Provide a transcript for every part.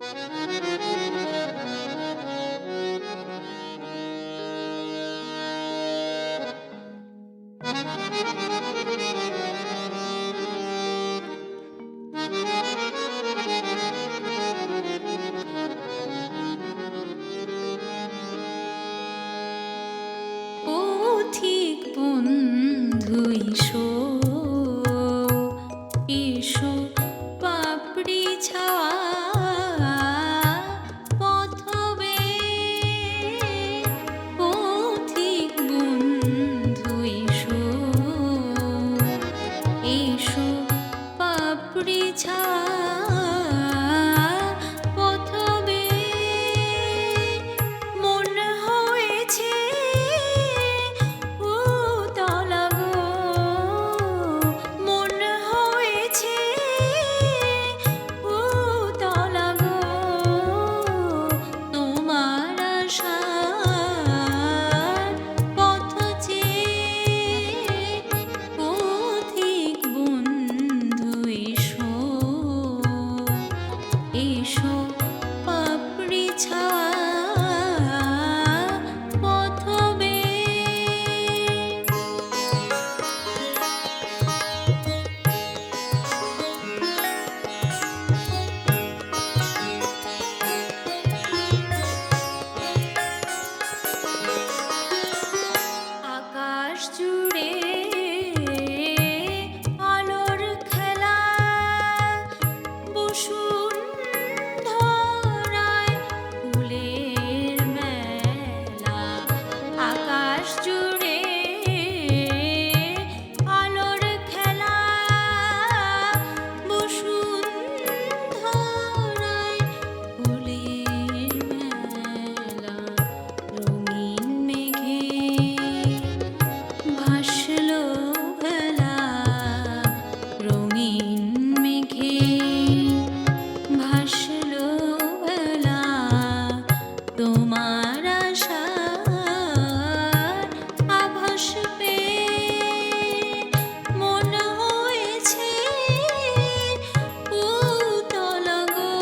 পথিক বন্ধু এসো, এসো পাপড়ি ছাওয়া পথবে। পথিক বন্ধু এসো, এসো পাপড়ি ছাওয়া পথবে। মন হয়েছে উতলা গো, মন হয়েছে উতলা গো, তোমার আশার পথ চেয়ে। পথিক বন্ধু এসো, এসো পাপড়ি ছাওয়া পথবে। আকাশ জুড়ে আলোর খেলা, বসুন্ধরায় ফুলের মেলা। আকাশ জুড়ে আলোর খেলা, বসুন্ধরায় ফুলের মেলা। রঙিন মেঘে ভাসলো ভেলা, রঙিন মেঘে ভাসলো ভেলা। তোমার আশার আভাস পেয়ে মন হয়েছে উতলা গো,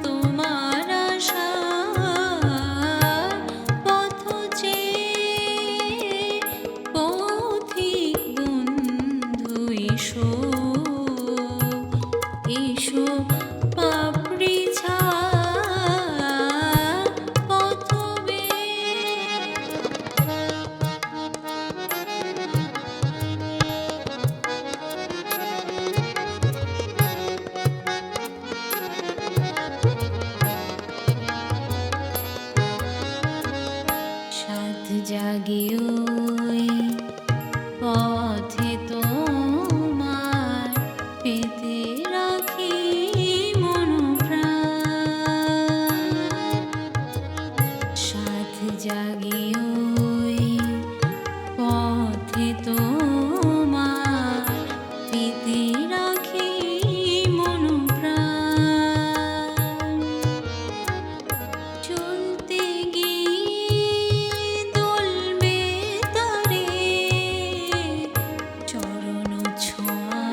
তোমার আশার পথ চেয়ে। পথিক বন্ধু এসো, এসো পাপড়ি ছাওয়া পথবে। সাত জাগে ওই পথে তোমার পেতে রাখি মন প্রাণ। সাত জাগে ওই পথে তোমার পেতে রাখি মন প্রাণ। চলতে গিয়ে দোলবে তারে চরণ ছোঁয়া,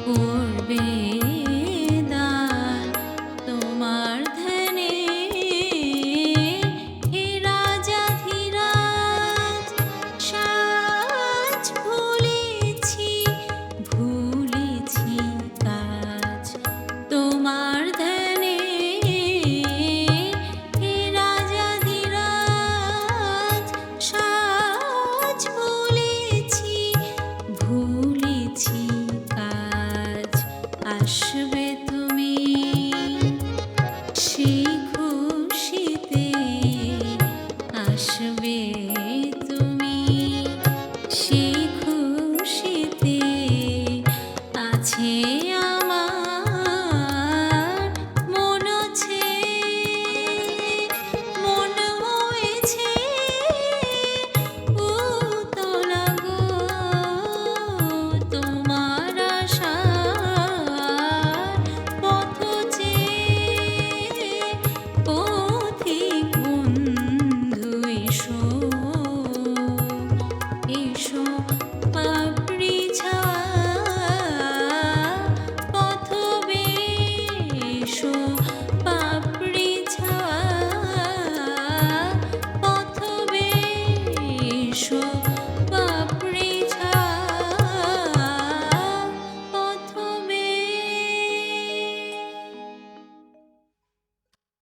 করবে দান তোমার ধ্যানে। হে রাজা ধীরাজ সাজ ভুলেছি, ভুলেছি কাজ তোমার ধ্যানে। হে রাজা ধীরাজ সাজ ভুলেছি, ভুলেছি কাজ। আসবে তুমি সেই খুশিতে, আসবে তুমি সেই খুশিতে। আছে আমার মন আছে, মন হয়েছে উতলা গো, তোমার আশার পথ চেয়ে। পথিক বন্ধু এসো, এসো পাপড়ি ছাওয়া এসো বাপ